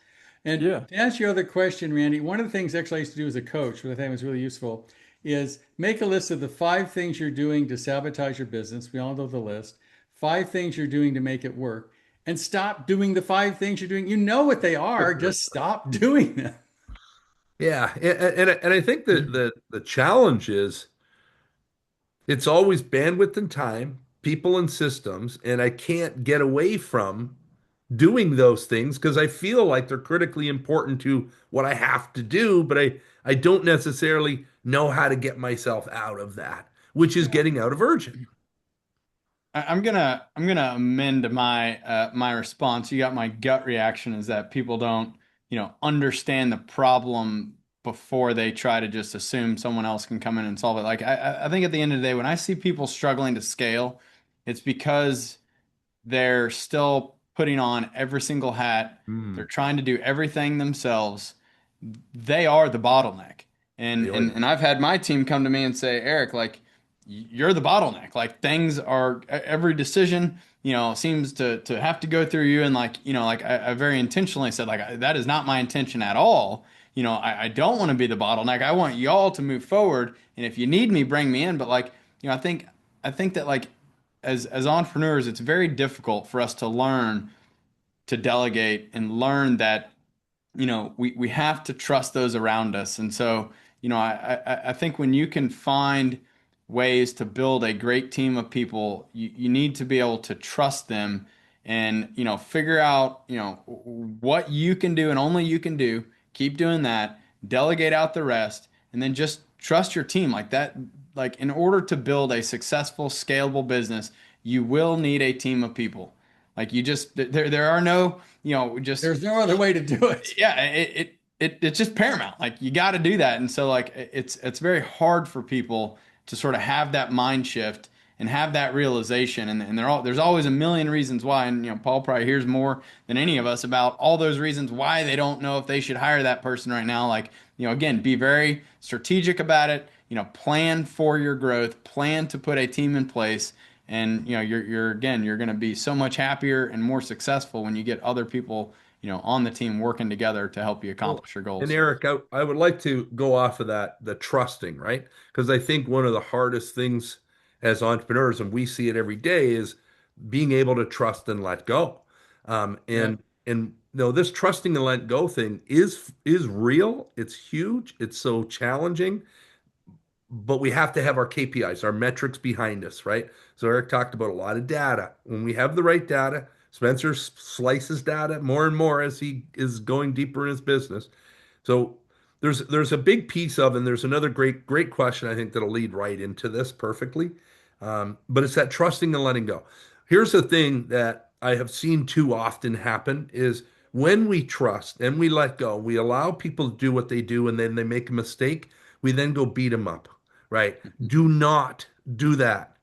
And Yeah. to answer your other question, Randy, one of the things actually I used to do as a coach, which I think was really useful, is make a list of the 5 things you're doing to sabotage your business. We all know the list. 5 things you're doing to make it work. And stop doing the 5 things you're doing. You know what they are. Just stop doing them. Yeah, and I think that the challenge is it's always bandwidth and time, people and systems, and I can't get away from doing those things because I feel like they're critically important to what I have to do, but I don't necessarily know how to get myself out of that, which is Yeah. getting out of urgent. I'm gonna amend my response. You got my gut reaction is that people don't, understand the problem before they try to just assume someone else can come in and solve it. Like I think at the end of the day, when I see people struggling to scale, it's because they're still putting on every single hat. They're Hmm. trying to do everything themselves. They are the bottleneck. And Oh, and yeah. and I've had my team come to me and say, Eric, like you're the bottleneck. Like things are every decision, seems to have to go through you. And like, like I very intentionally said, like that is not my intention at all. I don't want to be the bottleneck. I want y'all to move forward. And if you need me, bring me in. But like, I think that like as entrepreneurs, it's very difficult for us to learn to delegate and learn that we have to trust those around us. And so, I think when you can find ways to build a great team of people, you need to be able to trust them and, figure out, what you can do and only you can do. Keep doing that, delegate out the rest, and then just trust your team like that. Like in order to build a successful, scalable business, you will need a team of people. Like you just there are no, just There's no other way to do it. yeah, it's just paramount. Like you got to do that, and so like it's very hard for people to sort of have that mind shift and have that realization. And there's always a million reasons why. And Paul probably hears more than any of us about all those reasons why they don't know if they should hire that person right now. Like again, be very strategic about it. Plan for your growth, plan to put a team in place. And you're going to be so much happier and more successful when you get other people on the team working together to help you Well, accomplish your and goals. Eric, I would like to go off of that, the trusting, right? Because I think one of the hardest things as entrepreneurs, and we see it every day, is being able to trust and let go. Um, Yep. and and no, this trusting and let go thing is real. It's huge. It's so challenging, but we have to have our KPIs, our metrics behind us, right? So Eric talked about a lot of data. When we have the right data, Spencer slices data more and more as he is going deeper in his business. So there's a big piece of, and there's another great question I think that'll lead right into this perfectly. But it's that trusting and letting go. Here's the thing that I have seen too often happen is when we trust and we let go, we allow people to do what they do, and then they make a mistake, we then go beat them up, right? Do not do that.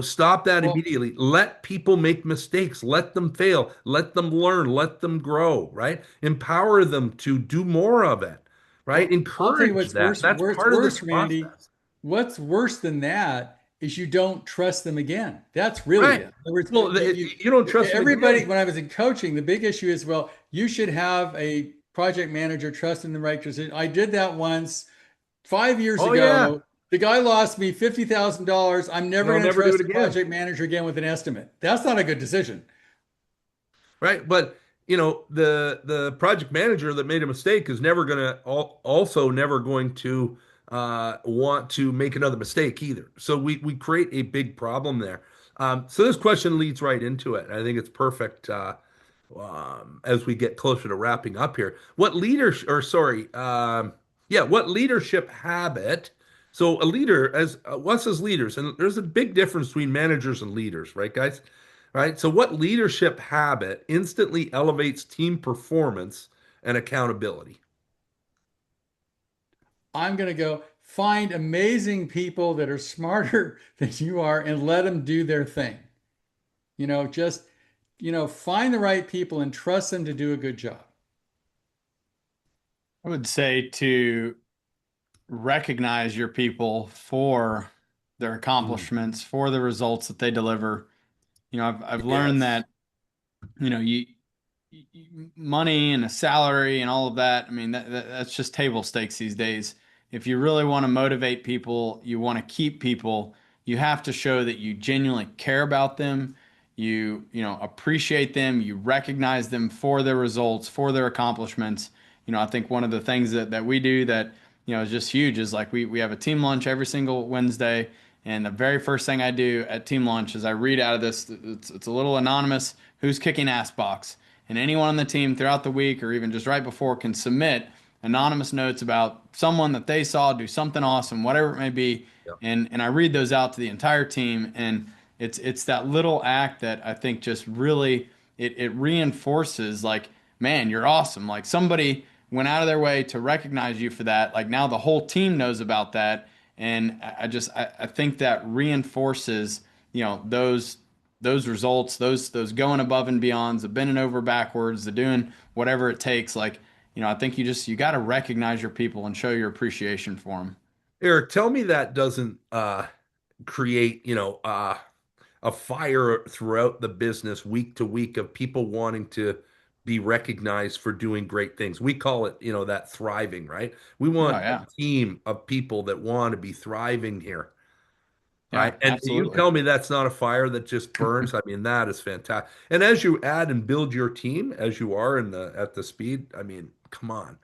Stop that Well, immediately. Let people make mistakes. Let them fail. Let them learn. Let them grow, right? Empower them to do more of it, right? I'll tell you Encourage what's that. worse, That's worse, part of the worse, Randy. process, What's worse than that is you don't trust them again. That's really right? it. In other words, Well, you don't trust them everybody, again. when I was in coaching, the big issue is, well, you should have a project manager trust in the right decision. I did that once 5 years Oh, yeah. ago. The guy lost me $50,000. I'm And never I'll going to never do it trust a again. project manager again with an estimate. That's not a good decision. Right. But the project manager that made a mistake is never gonna also never going to want to make another mistake either. So we create a big problem there. So this question leads right into it. I think it's perfect as we get closer to wrapping up here. What leadership, or sorry, yeah, what leadership habit? So a leader, as us as leaders, and there's a big difference between managers and leaders, right, guys? Right. So what leadership habit instantly elevates team performance and accountability? I'm going to go find amazing people that are smarter than you are and let them do their thing. Just, find the right people and trust them to do a good job. I would say to recognize your people for their Mm, accomplishments, for the results that they deliver. I've learned yes. that, money and a salary and all of that. I mean, that's just table stakes these days. If you really want to motivate people, you want to keep people, you have to show that you genuinely care about them. Appreciate them. You recognize them for their results, for their accomplishments. I think one of the things that we do that, is just huge is like we have a team lunch every single Wednesday. And the very first thing I do at team lunch is I read out of this, it's a little anonymous who's kicking ass box, and anyone on the team throughout the week or even just right before can submit anonymous notes about someone that they saw do something awesome, whatever it may be. Yep. And I read those out to the entire team. And it's that little act that I think just really it reinforces like, man, you're awesome. Like somebody went out of their way to recognize you for that. Like now the whole team knows about that. And I think that reinforces, those results, those going above and beyonds, the bending over backwards, the doing whatever it takes. Like, I think you got to recognize your people and show your appreciation for them. Eric, tell me that doesn't create, a fire throughout the business week to week of people wanting to be recognized for doing great things. We call it, that thriving, right? We Oh want a yeah, team of people that want to be thriving here. yeah, Right. And you absolutely. tell me that's not a fire that just burns. I mean, that is fantastic. And as you add and build your team, as you are in the at the speed, I mean, come on.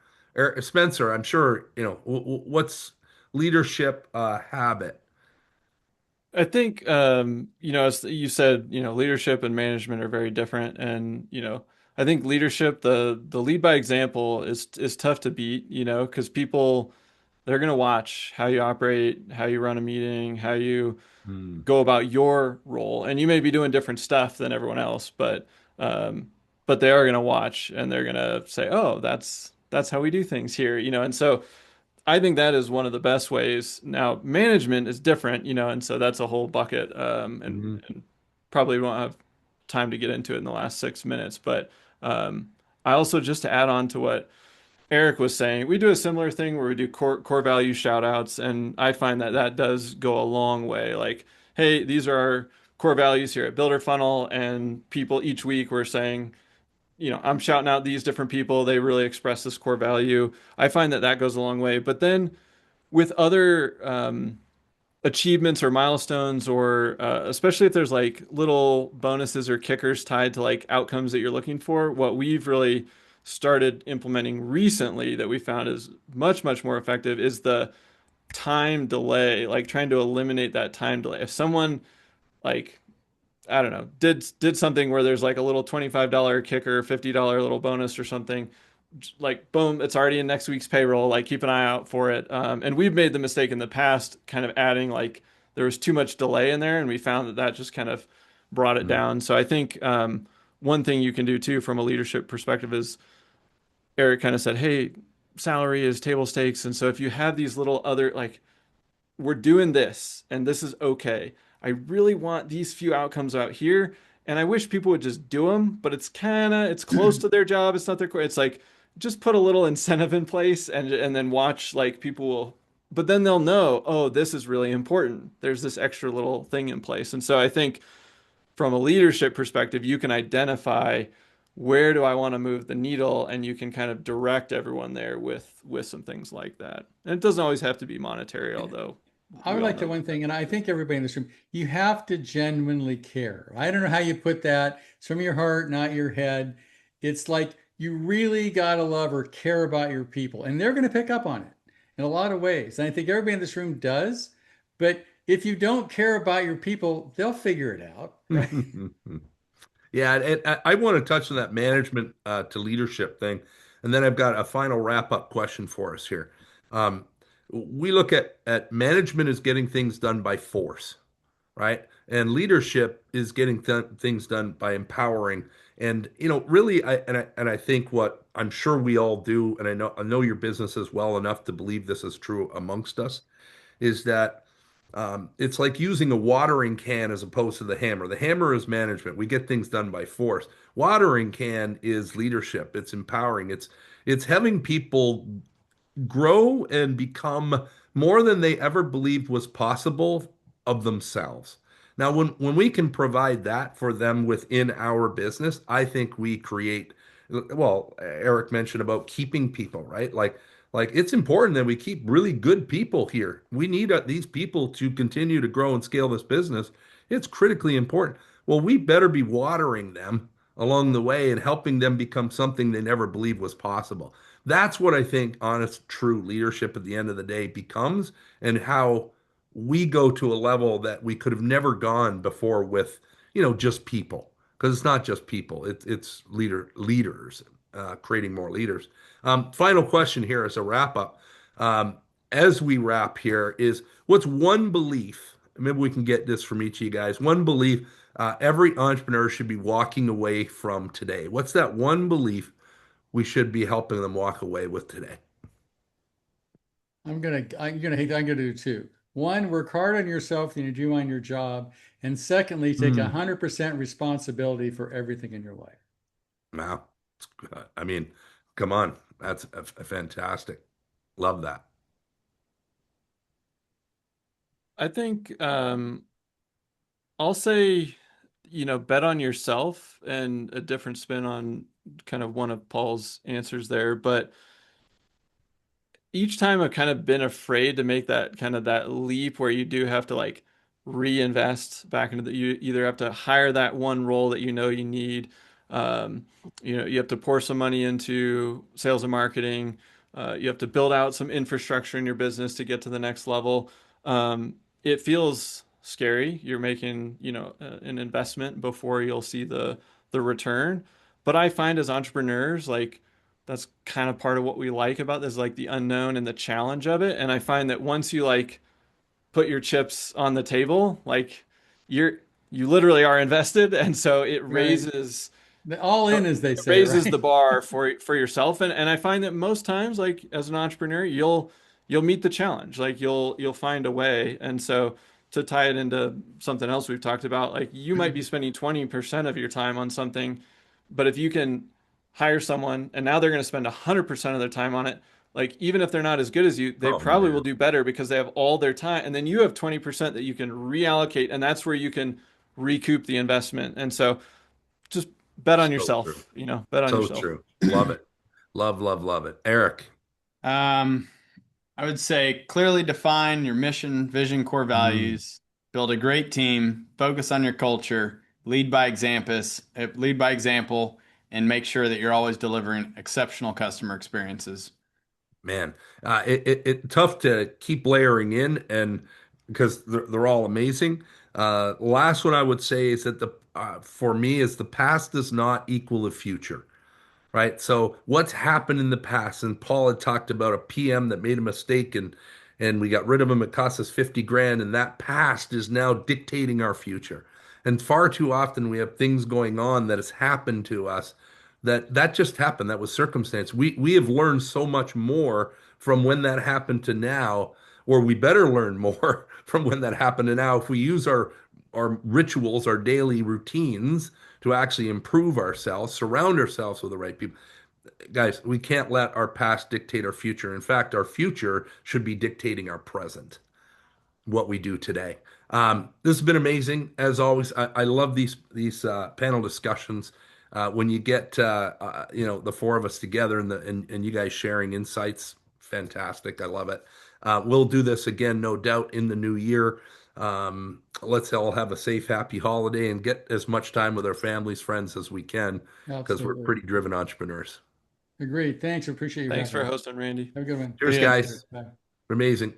Spencer, I'm sure, what's leadership habit? I think as you said, leadership and management are very different, and I think leadership, the lead by example is tough to beat, because people they're gonna watch how you operate, how you run a meeting, how you Hmm. go about your role, and you may be doing different stuff than everyone else, um, but they are gonna watch and they're gonna say, "Oh, that's how we do things here," and so. I think that is one of the best ways. Now, management is different, and so that's a whole bucket, Mhm. and probably won't have time to get into it in the last 6 minutes. But I also, just to add on to what Eric was saying, we do a similar thing where we do core value shout outs, and I find that that does go a long way. Like, hey, these are our core values here at Builder Funnel, and people each week we're saying, I'm shouting out these different people. They really express this core value. I find that that goes a long way. But then with other achievements or milestones, or especially if there's like little bonuses or kickers tied to like outcomes that you're looking for, what we've really started implementing recently that we found is much, much more effective is the time delay, like trying to eliminate that time delay. If someone like I don't know, did something where there's like a little $25 kicker, $50 little bonus or something, like boom, it's already in next week's payroll. Like keep an eye out for it. And we've made the mistake in the past, kind of adding like there was too much delay in there, and we found that that just kind of brought it Mm. down. So I think one thing you can do too from a leadership perspective is Eric kind of said, hey, salary is table stakes, and so if you have these little other like we're doing this and this is okay. I really want these few outcomes out here. And I wish people would just do them, but it's close to their job. It's not their, it's like, just put a little incentive in place and then watch like people will, but then they'll know, oh, this is really important. There's this extra little thing in place. And so I think from a leadership perspective, you can identify where do I want to move the needle, and you can kind of direct everyone there with some things like that. And it doesn't always have to be monetary, although I we would all like know to that. one thing, and I think everybody in this room, you have to genuinely care. I don't know how you put that. It's from your heart, not your head. It's like you really got to love or care about your people, and they're going to pick up on it in a lot of ways. And I think everybody in this room does. But if you don't care about your people, they'll figure it out, right? Yeah, and I want to touch on that management to leadership thing, and then I've got a final wrap up question for us here. Um, we look at management as getting things done by force, right? And leadership is getting things done by empowering. And really, I think what I'm sure we all do, and I know your businesses well enough to believe this is true amongst us, is that it's like using a watering can as opposed to the hammer. The hammer is management. We get things done by force. Watering can is leadership. It's empowering. It's having people grow and become more than they ever believed was possible of themselves. Now, when we can provide that for them within our business, I think we create, well, Eric mentioned about keeping people, right? Like it's important that we keep really good people here. We need these people to continue to grow and scale this business. It's critically important. Well, we better be watering them along the way and helping them become something they never believed was possible. That's what I think honest, true leadership at the end of the day becomes, and how we go to a level that we could have never gone before with, just people. Because it's not just people, it's leaders, creating more leaders. Final question here as a wrap up. Um, as we wrap here, is what's one belief? Maybe we can get this from each of you guys. One belief every entrepreneur should be walking away from today. What's that one belief we should be helping them walk away with today? I'm gonna do two. One, work hard on yourself than you do on your job. And secondly, take Mm, 100% responsibility for everything in your life. wow. I mean, come on. That's a fantastic. Love that. I think I'll say, bet on yourself, and a different spin on kind of one of Paul's answers there. But each time I've kind of been afraid to make that kind of that leap where you do have to like reinvest back into you either have to hire that one role that you know you need. Um, you have to pour some money into sales and marketing. You have to build out some infrastructure in your business to get to the next level. It feels scary. You're making, an investment before you'll see the return. But I find as entrepreneurs, like that's kind of part of what we like about this, like the unknown and the challenge of it. And I find that once you like put your chips on the table, like you're you literally are invested, and so Right. All in, as they it say, raises the right? bar for yourself. And I find that most times, like as an entrepreneur, you'll meet the challenge, like you'll find a way. And so to tie it into something else we've talked about, like you might be spending 20% of your time on something, but if you can hire someone and now they're going to spend 100% of their time on it, like even if they're not as good as you, they Oh probably will man, do better because they have all their time. And then you have 20% that you can reallocate, and that's where you can recoup the investment. And so just bet on so true. yourself, bet on So yourself. true. Love it. Love, love, love it. Eric. Um, I would say clearly define your mission, vision, core Mm, values, build a great team, focus on your culture, lead by example, and make sure that you're always delivering exceptional customer experiences. man, it tough to keep layering in, and because they're all amazing. Last one I would say is that for me is the past does not equal the future, right? So what's happened in the past, and Paul had talked about a PM that made a mistake and we got rid of him. It cost us 50 grand, and that past is now dictating our future. And far too often we have things going on that has happened to us that just happened. That was circumstance. We have learned so much more from when that happened to now, or we better learn more from when that happened to now if we use our rituals, our daily routines to actually improve ourselves, surround ourselves with the right people. Guys, we can't let our past dictate our future. In fact, our future should be dictating our present, what we do today. This has been amazing as always. I love these panel discussions. When you get the four of us together and you guys sharing insights, fantastic. I love it. We'll do this again, no doubt, in the new year. Let's all have a safe, happy holiday and get as much time with our families, friends as we can, because we're Absolutely. pretty driven entrepreneurs. Agreed. Thanks. I appreciate you Thanks having for me. hosting, Randy. Have a good one. Cheers, See ya. guys. Bye. Amazing.